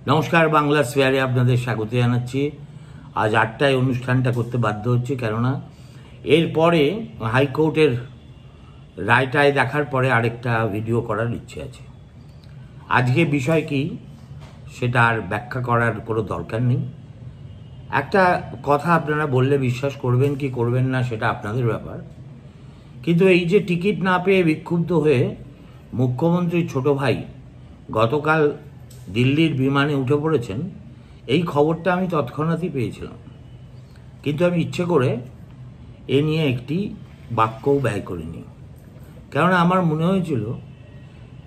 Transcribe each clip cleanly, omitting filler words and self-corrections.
নমস্কার, বাংলা স্পেয়ারে আপনাদের স্বাগত জানাচ্ছি। আজ 8টায় অনুষ্ঠানটা করতে বাধ্য হচ্ছে, কেননা এরপরে হাইকোর্টের রায়টায় দেখার পরে আরেকটা ভিডিও করার ইচ্ছে আছে। আজকে বিষয় কি সেটা আর ব্যাখ্যা করার কোনো দরকার নেই। একটা কথা আপনারা বললে বিশ্বাস করবেন কি করবেন না সেটা আপনাদের ব্যাপার, কিন্তু এই যে টিকিট না পেয়ে বিক্ষুব্ধ হয়ে মুখ্যমন্ত্রীর ছোট ভাই গতকাল দিল্লির বিমানে উঠে পড়েছেন, এই খবরটা আমি তৎক্ষণাৎই পেয়েছিলাম, কিন্তু আমি ইচ্ছে করে এ নিয়ে একটি বাক্যও ব্যয় করিনি। কেননা আমার মনে হয়েছিল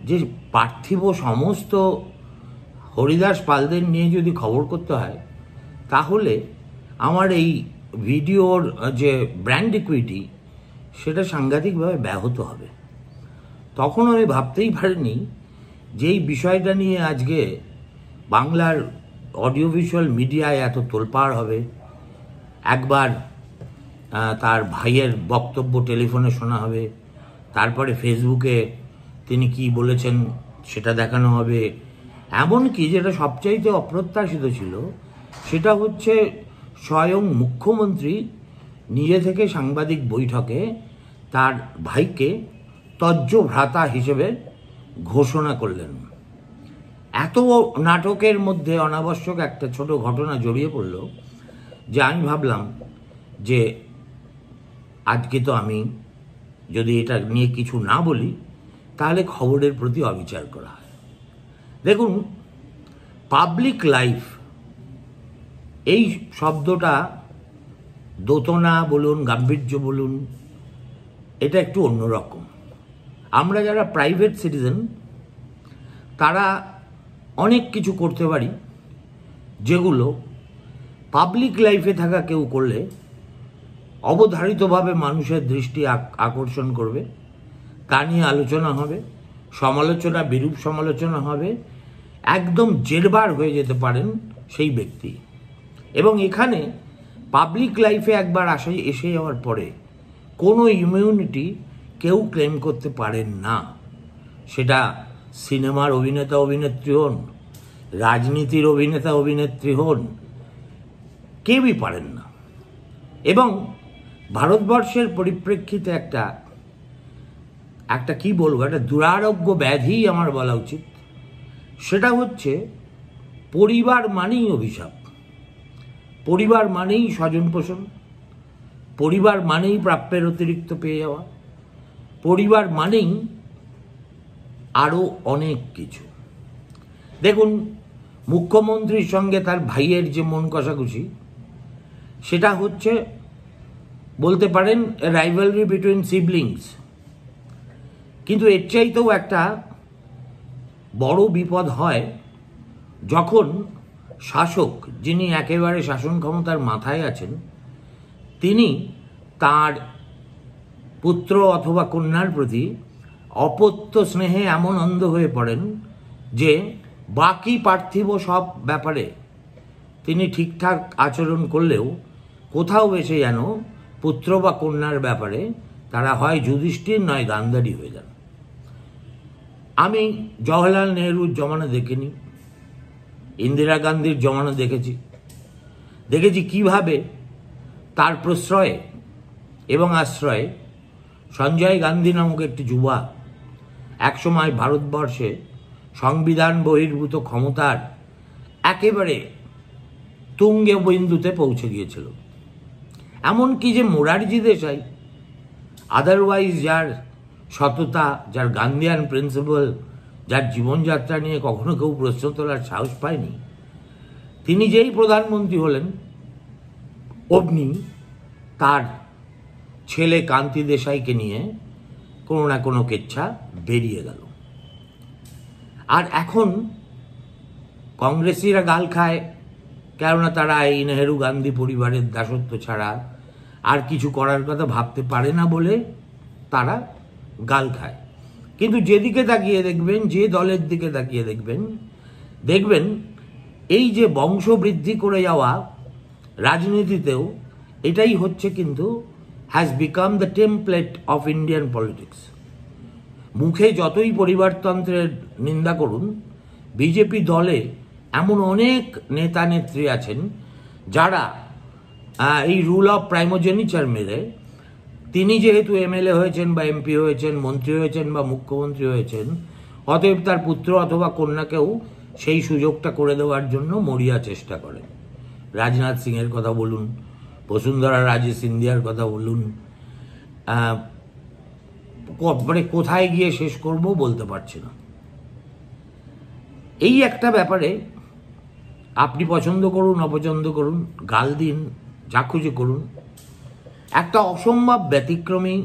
যে পার্থিব সমস্ত হরিদাস পালদের নিয়ে যদি খবর করতে হয়, তাহলে আমার এই ভিডিওর যে ব্র্যান্ড ইকুইটি সেটা সাংঘাতিকভাবে ব্যাহত হবে। তখন আমি ভাবতেই পারিনি যে এই বিষয়টা নিয়ে আজকে বাংলার অডিও ভিজুয়াল মিডিয়ায় এত তোলপাড় হবে। একবার তার ভাইয়ের বক্তব্য টেলিফোনে শোনা হবে, তারপরে ফেসবুকে তিনি কি বলেছেন সেটা দেখানো হবে। এমনকি যেটা সবচাইতে অপ্রত্যাশিত ছিল, সেটা হচ্ছে স্বয়ং মুখ্যমন্ত্রী নিজে থেকে সাংবাদিক বৈঠকে তার ভাইকে তজ্জ ভ্রাতা হিসেবে ঘোষণা করলেন। এত নাটকের মধ্যে অনাবশ্যক একটা ছোট ঘটনা জড়িয়ে পড়ল যে আমি ভাবলাম যে আজকে তো আমি যদি এটা নিয়ে কিছু না বলি তাহলে খবরের প্রতি অবিচার করা হয়। দেখুন, পাবলিক লাইফ এই শব্দটা দোতনা বলুন, গাম্ভীর্য বলুন, এটা একটু অন্যরকম। আমরা যারা প্রাইভেট সিটিজেন তারা অনেক কিছু করতে পারি যেগুলো পাবলিক লাইফে থাকা কেউ করলে অবধারিতভাবে মানুষের দৃষ্টি আকর্ষণ করবে, তা নিয়ে আলোচনা হবে, সমালোচনা, বিরূপ সমালোচনা হবে, একদম জেরবার হয়ে যেতে পারেন সেই ব্যক্তি। এবং এখানে পাবলিক লাইফে একবার এসে যাওয়ার পরে কোনো ইমিউনিটি কেউ ক্লেম করতে পারেন না। সেটা সিনেমার অভিনেতা অভিনেত্রী হন, রাজনীতির অভিনেতা অভিনেত্রী হন, কেউই পারেন না। এবং ভারতবর্ষের পরিপ্রেক্ষিতে একটা কি বলবো, একটা দুরারোগ্য ব্যাধি আমার বলা উচিত। সেটা হচ্ছে পরিবার মানেই অভিশাপ, পরিবার মানেই স্বজন পোষণ, পরিবার মানেই প্রাপ্যের অতিরিক্ত পেয়ে যাওয়া, পরিবার মানেই আরও অনেক কিছু। দেখুন, মুখ্যমন্ত্রীর সঙ্গে তার ভাইয়ের যে মন কষাকষি, সেটা হচ্ছে বলতে পারেন রাইভালরি বিটুইন সিবলিংস। কিন্তু এর চাইতেও একটা বড় বিপদ হয় যখন শাসক, যিনি একেবারে শাসন ক্ষমতার মাথায় আছেন, তিনি তার পুত্র অথবা কন্যার প্রতি অপত্য স্নেহে এমন অন্ধ হয়ে পড়েন যে বাকি পার্থিব সব ব্যাপারে তিনি ঠিকঠাক আচরণ করলেও কোথাও এসে যেন পুত্র বা কন্যার ব্যাপারে তারা হয় যুধিষ্ঠির নয় গান্ধারী হয়ে যান। আমি জওহরলাল নেহরুর জমানা দেখিনি, ইন্দিরা গান্ধীর জমানা দেখেছি কিভাবে তার প্রশ্রয়ে এবং আশ্রয়ে সঞ্জয় গান্ধী নামক একটি যুবা একসময় ভারতবর্ষে সংবিধান বহির্ভূত ক্ষমতার একেবারে তুঙ্গে বিন্দুতে পৌঁছে গিয়েছিল। এমনকি যে মোরারজি দেশাই, আদারওয়াইজ যার সততা, যার গান্ধিয়ান প্রিন্সিপাল, যার জীবনযাত্রা নিয়ে কখনো কেউ প্রশ্ন তোলার সাহস পায়নি, তিনি যেই প্রধানমন্ত্রী হলেন অমনি তার ছেলে কান্তি দেশাইকে নিয়ে কোনো না কোনো কেচ্ছা বেরিয়ে গেল। আর এখন কংগ্রেসিরা গাল খায়, কেননা তারা এই নেহেরু গান্ধী পরিবারের দাসত্ব ছাড়া আর কিছু করার কথা ভাবতে পারে না বলে তারা গাল খায়। কিন্তু যেদিকে তাকিয়ে দেখবেন, যে দলের দিকে তাকিয়ে দেখবেন এই যে বংশবৃদ্ধি করে যাওয়া রাজনীতিতেও এটাই হচ্ছে, কিন্তু has become the template of Indian politics. মুখে যতই পরিবারতন্ত্রের নিন্দা করুন, বিজেপি দলে এমন অনেক নেতা নেত্রী আছেন যারা এই রুল অফ প্রাইমোজেনিচার মেরে, তিনি যেহেতু এমএলএ হয়েছেন বা এমপি হয়েছেন, মন্ত্রী হয়েছেন বা মুখ্যমন্ত্রী হয়েছেন, অতএব তার পুত্র অথবা কন্যাকেও সেই সুযোগটা করে দেওয়ার জন্য মরিয়া চেষ্টা করেন। রাজনাথ সিংয়ের কথা বলুন, বসুন্ধরা রাজে সিন্ধিয়ার কথা বলুন, মানে কোথায় গিয়ে শেষ করব বলতে পারছি না। এই একটা ব্যাপারে আপনি পছন্দ করুন, অপছন্দ করুন, গাল দিন, যা খুশি করুন, একটা অসম্ভব ব্যতিক্রমী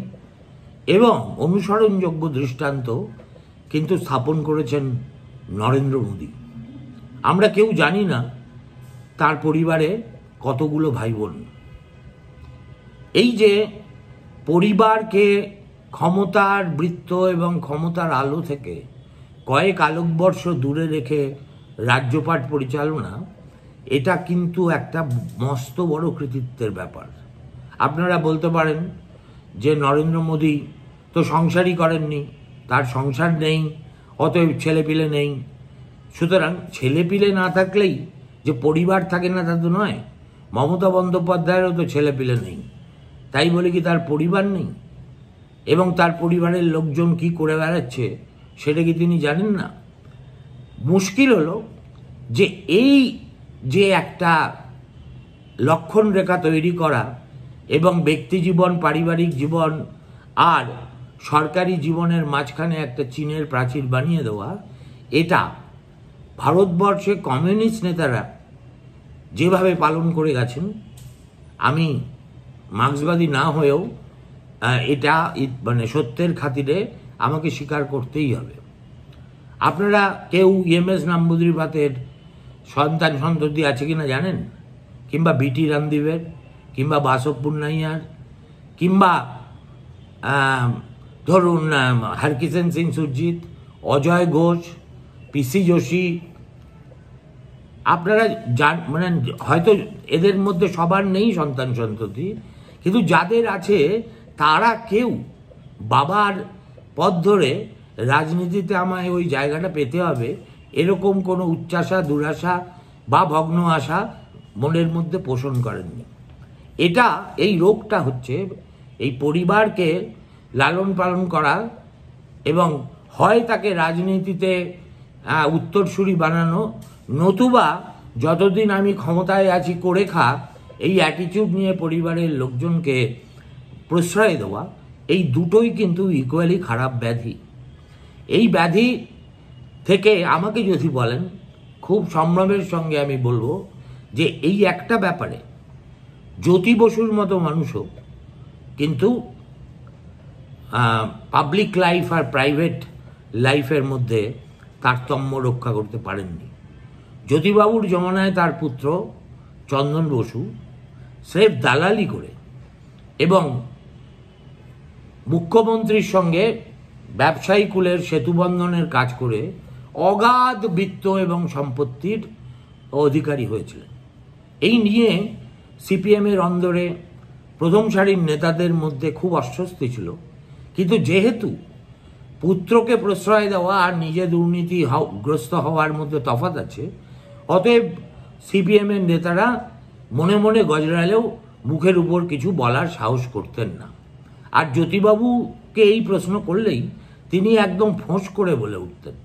এবং অনুসরণযোগ্য দৃষ্টান্ত কিন্তু স্থাপন করেছেন নরেন্দ্র মোদী। আমরা কেউ জানি না তার পরিবারে কতগুলো ভাই বোন। এই যে পরিবারকে ক্ষমতার বৃত্ত এবং ক্ষমতার আলো থেকে কয়েক আলোকবর্ষ দূরে রেখে রাজ্যপাট পরিচালনা, এটা কিন্তু একটা মস্ত বড় কৃতিত্বের ব্যাপার। আপনারা বলতে পারেন যে নরেন্দ্র মোদী তো সংসারই করেননি, তার সংসার নেই, অতএব ছেলেপিলে নেই। সুতরাং ছেলেপিলে না থাকলেই যে পরিবার থাকে না তা তো নয়। মমতা বন্দ্যোপাধ্যায়েরও তো ছেলেপিলে নেই, তাই বলে কি তার পরিবার নেই? এবং তার পরিবারের লোকজন কি করে বেড়াচ্ছে সেটা কি তিনি জানেন না? মুশকিল হলো যে এই যে একটা লক্ষণ রেখা তৈরি করা এবং ব্যক্তি জীবন, পারিবারিক জীবন আর সরকারি জীবনের মাঝখানে একটা চীনের প্রাচীর বানিয়ে দেওয়া, এটা ভারতবর্ষে কমিউনিস্ট নেতারা যেভাবে পালন করে গেছেন, আমি মার্ক্সবাদী না হয়েও এটা মানে সত্যের খাতিরে আমাকে স্বীকার করতেই হবে। আপনারা কেউ এমএস নাম্বুদ্রিপাতের সন্তান সন্ততি আছে কিনা জানেন? কিংবা বিটি রামদেবের, কিংবা বাসব পুন্নাইয়ার, কিংবা ধরুন হরকিষেণ সিং সুরজিৎ, অজয় ঘোষ, পিসি যোশী, আপনারা মানে হয়তো এদের মধ্যে সবার নেই সন্তান সন্ততি, কিন্তু যাদের আছে তারা কেউ বাবার পথ ধরে রাজনীতিতে আমায় ওই জায়গাটা পেতে হবে এরকম কোনো উচ্চাশা, দুরাশা বা ভগ্ন আশা মনের মধ্যে পোষণ করেননি। এটা এই রোগটা হচ্ছে এই পরিবারকে লালন পালন করা এবং হয় তাকে রাজনীতিতে উত্তরসূরি বানানো, নতুবা যতদিন আমি ক্ষমতায় আছি করে খা, এই অ্যাটিটিউড নিয়ে পরিবারের লোকজনকে প্রশ্রয় দেওয়া। এই দুটোই কিন্তু ইকুয়ালি খারাপ ব্যাধি। এই ব্যাধি থেকে আমাকে যদি বলেন, খুব সম্ভ্রমের সঙ্গে আমি বলবো যে এই একটা ব্যাপারে জ্যোতি বসুর মতো মানুষও কিন্তু পাবলিক লাইফ আর প্রাইভেট লাইফের মধ্যে তারতম্য রক্ষা করতে পারেননি। জ্যোতিবাবুর জমানায় তার পুত্র চন্দন বসু স্রেফ দালালি করে এবং মুখ্যমন্ত্রীর সঙ্গে ব্যবসায়ী কুলের সেতুবন্ধনের কাজ করে অগাধ বিত্ত এবং সম্পত্তির অধিকারী হয়েছিলেন। এই নিয়ে সিপিএমের অন্দরে প্রথম সারির নেতাদের মধ্যে খুব অস্বস্তি ছিল, কিন্তু যেহেতু পুত্রকে প্রশ্রয় দেওয়া আর নিজে দুর্নীতিগ্রস্ত হওয়ার মধ্যে তফাৎ আছে, অতএব সিপিএমের নেতারা মনে মনে গজরালেও মুখের উপর কিছু বলার সাহস করতেন না। আর জ্যোতিবাবুকে এই প্রশ্ন করলেই তিনি একদম ফোঁস করে বলে উঠতেন,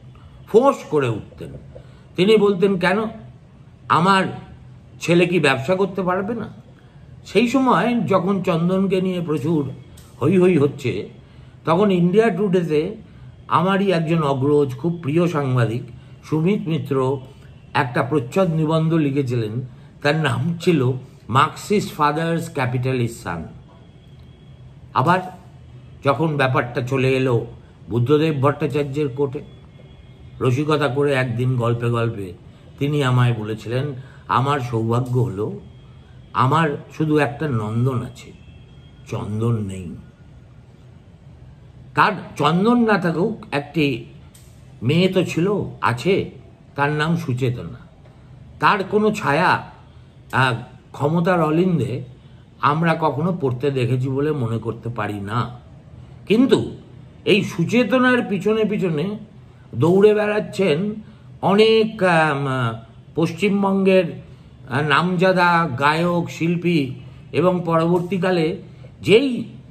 ফোঁস করে উঠতেন। তিনি বলতেন, কেন আমার ছেলে কি ব্যবসা করতে পারবে না? সেই সময় যখন চন্দনকে নিয়ে প্রচুর হই হই হচ্ছে, তখন ইন্ডিয়া টুডেতে আমারই একজন অগ্রজ, খুব প্রিয় সাংবাদিক সুমিত মিত্র একটা প্রচ্ছদ নিবন্ধ লিখেছিলেন। তার নাম ছিল মার্কসিস্ট ফাদার্স ক্যাপিটালিস্ট সান। আবার যখন ব্যাপারটা চলে এলো বুদ্ধদেব ভট্টাচার্যের কোর্টে, রসিকতা করে একদিন গল্পে গল্পে তিনি আমায় বলেছিলেন, আমার সৌভাগ্য হলো আমার শুধু একটা নন্দন আছে, চন্দন নেই। তার চন্দন না থাকুক, একটি মেয়ে তো ছিল, আছে, তার নাম সুচেতনা। তার কোনো ছায়া ক্ষমতার অলিন্দে আমরা কখনো পড়তে দেখেছি বলে মনে করতে পারি না। কিন্তু এই সুচেতনার পিছনে পিছনে দৌড়ে বেড়াচ্ছেন অনেক পশ্চিমবঙ্গের নামজাদা গায়ক শিল্পী এবং পরবর্তীকালে যেই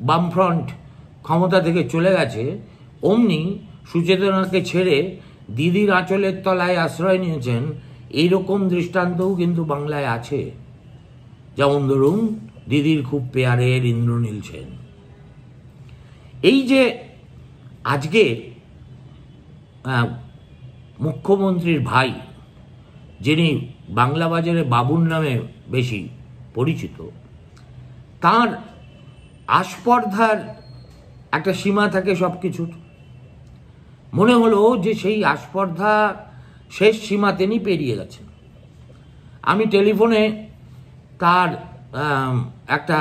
বামফ্রন্ট ক্ষমতা থেকে চলে গেছে অমনি সুচেতনাকে ছেড়ে দিদির আঁচলের তলায় আশ্রয় নিয়েছেন, এইরকম দৃষ্টান্তও কিন্তু বাংলায় আছে। যেমন ধরুন দিদির খুব পেয়ারের ইন্দ্রনীল সেন। এই যে আজকে মুখ্যমন্ত্রীর ভাই, যিনি বাংলা বাজারে বাবুর নামে বেশি পরিচিত, তার আস্পর্ধার একটা সীমা থাকে সব কিছুর। মনে হলো যে সেই আস্পর্ধা শেষ সীমা তিনি পেরিয়ে গেছেন। আমি টেলিফোনে তার একটা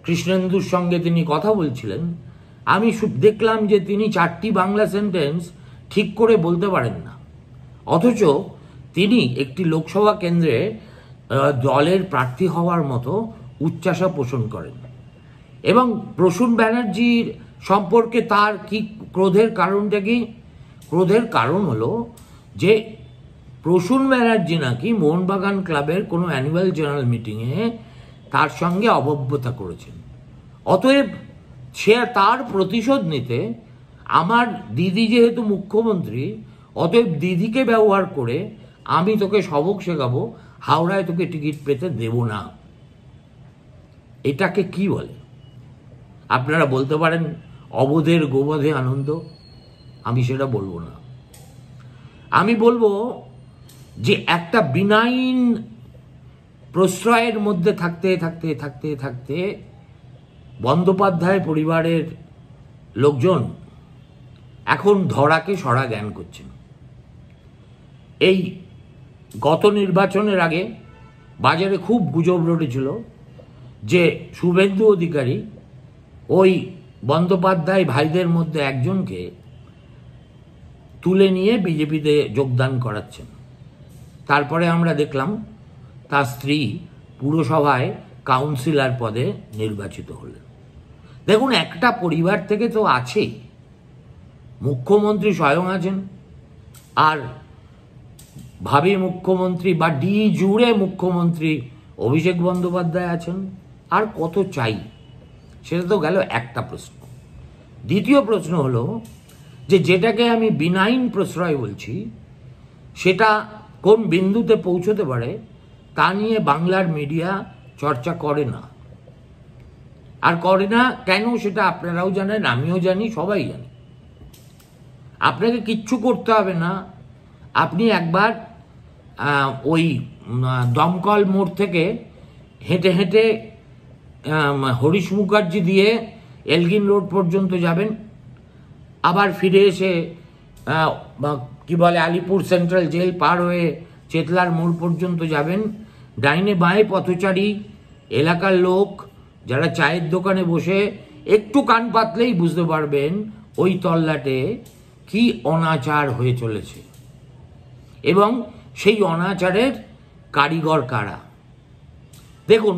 কৃষ্ণেন্দুর সঙ্গে তিনি কথা বলছিলেন। আমি দেখলাম যে তিনি 4টি বাংলা সেন্টেন্স ঠিক করে বলতে পারেন না, অথচ তিনি একটি লোকসভা কেন্দ্রে দলের প্রার্থী হওয়ার মতো উচ্চাসা পোষণ করেন। এবং প্রসূন ব্যানার্জির সম্পর্কে তার কি ক্রোধের কারণটা কি? ক্রোধের কারণ হলো যে প্রসূন ব্যানার্জি নাকি মোহনবাগান ক্লাবের কোনো অ্যানুয়াল জেনারেল মিটিংয়ে তার সঙ্গে অভব্যতা করেছেন। অতএব সে তার প্রতিশোধ নিতে, আমার দিদি যেহেতু মুখ্যমন্ত্রী, অতএব দিদিকে ব্যবহার করে আমি তোকে সবক শেখাবো, হাওড়ায় তোকে টিকিট পেতে দেব না। এটাকে কি বলে? আপনারা বলতে পারেন অবোধের গোবধে আনন্দ, আমি সেটা বলবো না। আমি বলবো যে একটা বিনাইন প্রশ্রয়ের মধ্যে থাকতে থাকতে থাকতে থাকতে বন্দ্যোপাধ্যায় পরিবারের লোকজন এখন ধরাকে সরা জ্ঞান করছেন। এই গত নির্বাচনের আগে বাজারে খুব গুজব রটেছিল যে শুভেন্দু অধিকারী ওই বন্দ্যোপাধ্যায় ভাইদের মধ্যে একজনকে তুলে নিয়ে বিজেপিতে যোগদান করাচ্ছেন। তারপরে আমরা দেখলাম তার স্ত্রী পুরসভায় কাউন্সিলর পদে নির্বাচিত হলেন। দেখুন, একটা পরিবার থেকে তো আছেই, মুখ্যমন্ত্রী স্বয়ং আছেন, আর ভাবী মুখ্যমন্ত্রী বা ডি জুড়ে মুখ্যমন্ত্রী অভিষেক বন্দ্যোপাধ্যায় আছেন। আর কত চাই? সেটা তো গেল একটা প্রশ্ন। দ্বিতীয় প্রশ্ন হলো যে যেটাকে আমি বিনাইন প্রশ্রয় বলছি, সেটা কোন বিন্দুতে পৌঁছতে পারে তা নিয়ে বাংলার মিডিয়া চর্চা করে না। আর করে না কেন সেটা আপনারাও জানেন, আমিও জানি, সবাই জানি। আপনাকে কিচ্ছু করতে হবে না, আপনি একবার ওই দমকল মোড় থেকে হেঁটে হেঁটে হরিশ মুখার্জি দিয়ে এলগিন রোড পর্যন্ত যাবেন, আবার ফিরে এসে কি বলে আলিপুর সেন্ট্রাল জেল পার হয়ে চেতলার মোড় পর্যন্ত যাবেন। ডাইনে বাঁয়ে পথচারী, এলাকার লোক যারা চায়ের দোকানে বসে একটু কান পাতলেই বুঝতে পারবেন ওই তল্লাটে কি অনাচার হয়ে চলেছে এবং সেই অনাচারের কারিগর কারা। দেখুন,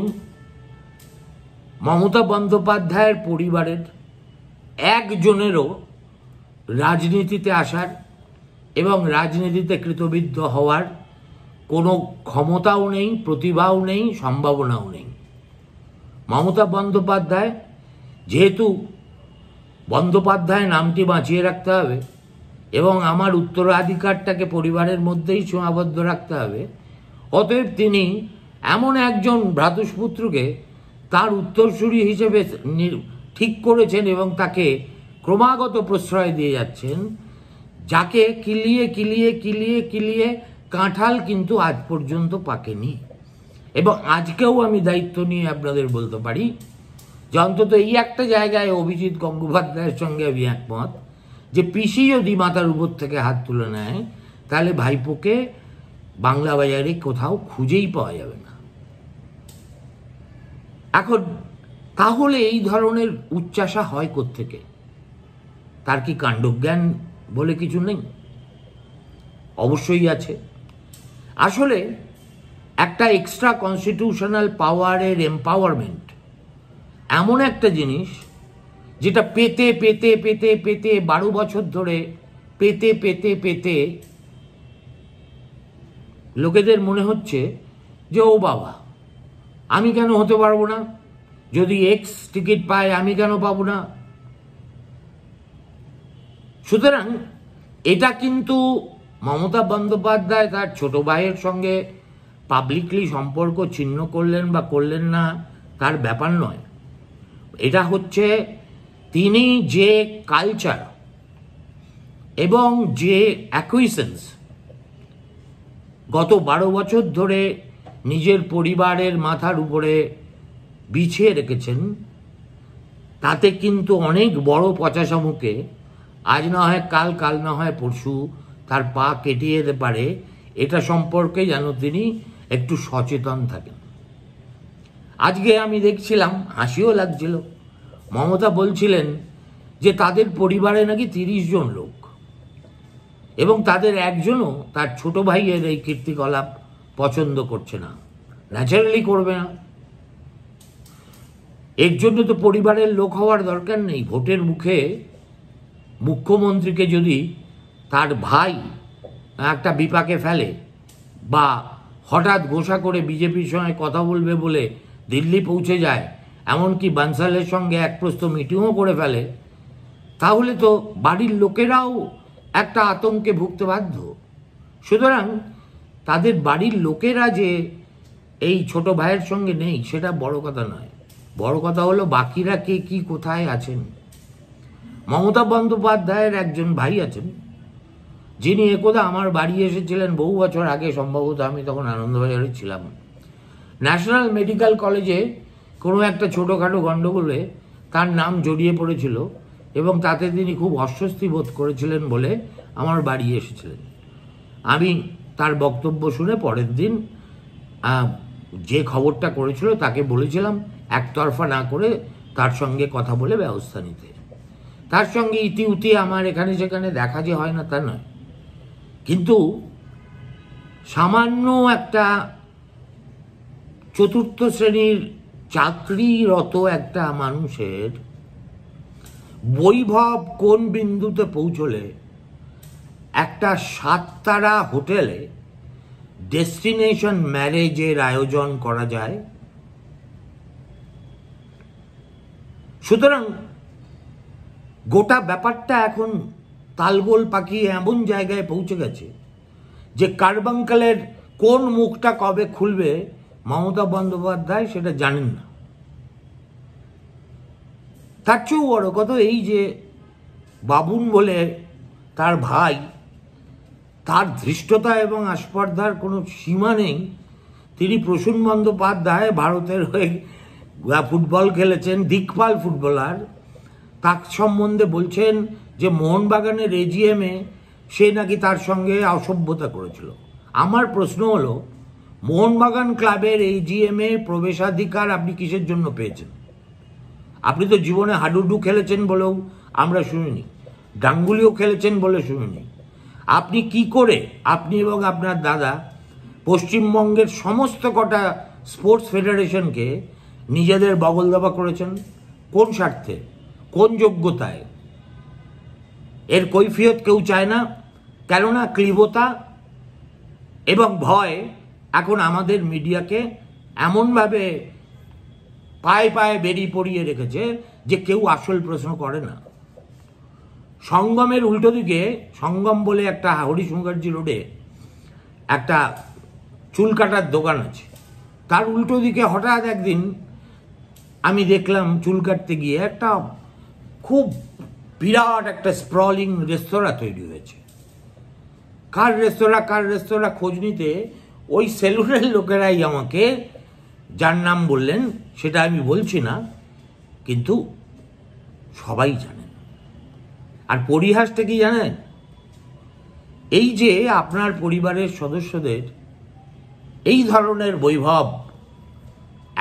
মমতা বন্দ্যোপাধ্যায়ের পরিবারের একজনেরও রাজনীতিতে আসার এবং রাজনীতিতে কৃতবিদ্ধ হওয়ার কোনো ক্ষমতাও নেই, প্রতিভাও নেই, সম্ভাবনাও নেই। মমতা বন্দ্যোপাধ্যায়, যেহেতু বন্দ্যোপাধ্যায় নামটি বাঁচিয়ে রাখতে হবে এবং আমার উত্তরাধিকারটাকে পরিবারের মধ্যেই সীমাবদ্ধ রাখতে হবে, অতএব তিনি এমন একজন ভ্রাতুষ্পুত্রকে তার উত্তরসূরি হিসেবে ঠিক করেছেন এবং তাকে ক্রমাগত প্রশ্রয় দিয়ে যাচ্ছেন, যাকে কিলিয়ে কিলিয়ে কিলিয়ে কিলিয়ে কাঁঠাল কিন্তু আজ পর্যন্ত পাকেনি। এবং আজকেও আমি দায়িত্ব নিয়ে আপনাদের বলতে পারি যে অন্তত এই একটা জায়গায় অভিজিৎ গঙ্গোপাধ্যায়ের সঙ্গে আমি একমত যে পিসি যদি মাথার উপর থেকে হাত তুলে নেয় তাহলে ভাইপোকে বাংলা বাজারে কোথাও খুঁজেই পাওয়া যাবে না। এখন তাহলে এই ধরনের উচ্চাসা হয় কোত্থেকে? তার কি কাণ্ডজ্ঞান বলে কিছু নেই? অবশ্যই আছে। আসলে একটা এক্সট্রা কনস্টিটিউশনাল পাওয়ারের এম্পাওয়ারমেন্ট এমন একটা জিনিস যেটা পেতে পেতে পেতে পেতে 12 বছর ধরে পেতে পেতে পেতে লোকেদের মনে হচ্ছে যে ও বাবা, আমি কেন হতে পারবো না? যদি এক্স টিকিট পায় আমি কেন পাবো না? সুতরাং এটা কিন্তু মমতা বন্দ্যোপাধ্যায় তার ছোট ভাইয়ের সঙ্গে পাবলিকলি সম্পর্ক ছিন্ন করলেন বা করলেন না তার ব্যাপার নয়। এটা হচ্ছে তিনি যে কালচার এবং যে অ্যাকুইসেন্স গত 12 বছর ধরে নিজের পরিবারের মাথার উপরে বিছিয়ে রেখেছেন, তাতে কিন্তু অনেক বড় পচাশা মুখে আজ না হয় কাল, কাল না হয় পরশু তার পা কেটে যেতে পারে, এটা সম্পর্কে যেন তিনি একটু সচেতন থাকেন। আজকে আমি দেখছিলাম, হাসিও লাগছিল, মমতা বলছিলেন যে তাদের পরিবারে নাকি 30 জন লোক এবং তাদের একজনও তার ছোট ভাইয়ের এই কীর্তিকলাপ পছন্দ করছে না। ন্যাচারালি করবে না, এর জন্য তো পরিবারের লোক হওয়ার দরকার নেই। ভোটের মুখে মুখ্যমন্ত্রীকে যদি তার ভাই একটা বিপাকে ফেলে বা হঠাৎ ঘোষা করে বিজেপির সঙ্গে কথা বলবে বলে দিল্লি পৌঁছে যায়, এমনকি বানসালের সঙ্গে এক প্রস্ত মিটিংও করে ফেলে, তাহলে তো বাড়ির লোকেরাও একটা আতঙ্কে ভুগতে বাধ্য। সুতরাং তাদের বাড়ির লোকেরা যে এই ছোট ভাইয়ের সঙ্গে নেই সেটা বড় কথা নয়, বড় কথা হলো বাকিরা কে কি কোথায় আছেন। মমতা বন্দ্যোপাধ্যায়ের একজন ভাই আছেন যিনি একদা আমার বাড়ি এসেছিলেন বহু বছর আগে, সম্ভবত আমি তখন আনন্দবাজারে ছিলাম। ন্যাশনাল মেডিকেল কলেজে কোনো একটা ছোটোখাটো গণ্ডগোলে তার নাম জড়িয়ে পড়েছিল এবং তাতে তিনি খুব অস্বস্তি বোধ করেছিলেন বলে আমার বাড়ি এসেছিলেন। আমি তার বক্তব্য শুনে পরের দিন যে খবরটা করেছিল তাকে বলেছিলাম একতরফা না করে তার সঙ্গে কথা বলে ব্যবস্থা নিতে। তার সঙ্গে ইতিউতি আমার এখানে সেখানে দেখা যে হয় না তা নয়, কিন্তু সামান্য একটা চতুর্থ শ্রেণীর চাকরিরত একটা মানুষের বৈভব কোন বিন্দুতে পৌঁছলে একটা 7 তারা হোটেলে ডেস্টিনেশন ম্যারেজের আয়োজন করা যায়। সুতরাং গোটা ব্যাপারটা এখন তালগোল পাকিয়ে এমন জায়গায় পৌঁছে গেছে যে কার্বাঙ্কালের কোন মুখটা কবে খুলবে মমতা বন্দ্যোপাধ্যায় সেটা জানেন না। তার চেয়েও বড় কথা এই যে বাবুন বলে তার ভাই, তার ধৃষ্টতা এবং আস্পর্ধার কোনো সীমা নেই। তিনি প্রসূন বন্দ্যোপাধ্যায় ভারতের হয়ে ফুটবল খেলেছেন, দিকপাল ফুটবলার, তার সম্বন্ধে বলছেন যে মোহনবাগানের এজিএমে সে নাকি তার সঙ্গে অসভ্যতা করেছিল। আমার প্রশ্ন হলো, মোহনবাগান ক্লাবের এজিএমে প্রবেশাধিকার আপনি কিসের জন্য পেয়েছেন? আপনি তো জীবনে হাডুডু খেলেছেন বলেও আমরা শুনিনি, ডাঙ্গুলিও খেলেছেন বলে শুনিনি। আপনি কি করে, আপনি এবং আপনার দাদা পশ্চিমবঙ্গের সমস্ত কটা স্পোর্টস ফেডারেশনকে নিজেদের বগল দাবা করেছেন? কোন স্বার্থে, কোন যোগ্যতায়? এর কৈফিয়ত কেউ চায় না, কেননা ক্লীবতা এবং ভয় এখন আমাদের মিডিয়াকে এমনভাবে পায়ে পায়ে বেরিয়ে পড়িয়ে রেখেছে যে কেউ আসল প্রশ্ন করে না। সঙ্গমের উল্টো দিকে, সঙ্গম বলে একটা হরিশ মুখার্জি রোডে একটা চুল কাটার দোকান আছে, তার উল্টো দিকে হঠাৎ একদিন আমি দেখলাম চুল কাটতে গিয়ে একটা খুব বিরাট একটা স্প্রলিং রেস্তোরাঁ তৈরি হয়েছে। কার রেস্তোরাঁ খোঁজ নিতে ওই সেলুনের লোকেরাই আমাকে যার নাম বললেন, সেটা আমি বলছি না, কিন্তু সবাই জানেন। আর পরিহাসটা কি জানেন? এই যে আপনার পরিবারের সদস্যদের এই ধরনের বৈভব,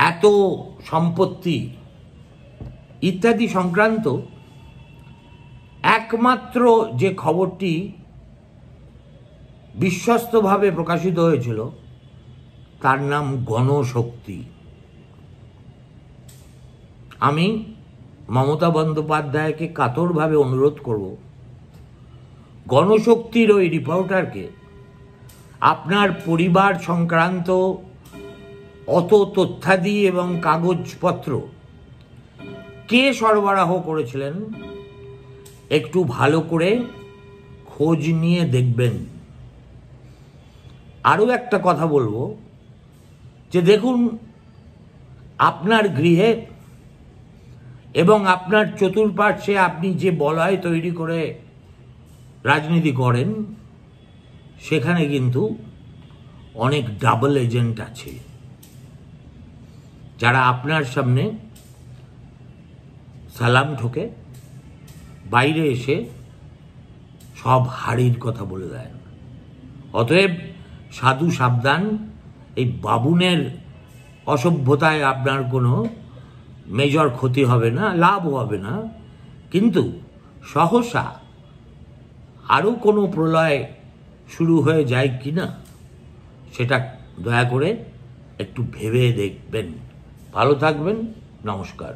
এত সম্পত্তি ইত্যাদি সংক্রান্ত একমাত্র যে খবরটি বিশ্বস্তভাবে প্রকাশিত হয়েছিল তার নাম গণশক্তি। আমি মমতা বন্দ্যোপাধ্যায়কে কাতরভাবে অনুরোধ করব, গণশক্তির ওই রিপোর্টারকে আপনার পরিবার সংক্রান্ত অত তথ্যাদি এবং কাগজপত্র কে সরবরাহ করেছিলেন একটু ভালো করে খোঁজ নিয়ে দেখবেন। আরও একটা কথা বলবো যে দেখুন, আপনার গৃহে এবং আপনার চতুর্পার্শ্বে আপনি যে বলয় তৈরি করে রাজনীতি করেন, সেখানে কিন্তু অনেক ডাবল এজেন্ট আছে, যারা আপনার সামনে সালাম ঠোকে, বাইরে এসে সব হাড়ির কথা বলে দেন। অতএব সাধু সাবধান, এই বাবুনের অসভ্যতায় আপনার কোনো মেজর ক্ষতি হবে না, লাভ হবে না, কিন্তু সহসা আরও কোনো প্রলয় শুরু হয়ে যায় কি না সেটা দয়া করে একটু ভেবে দেখবেন। ভালো থাকবেন, নমস্কার।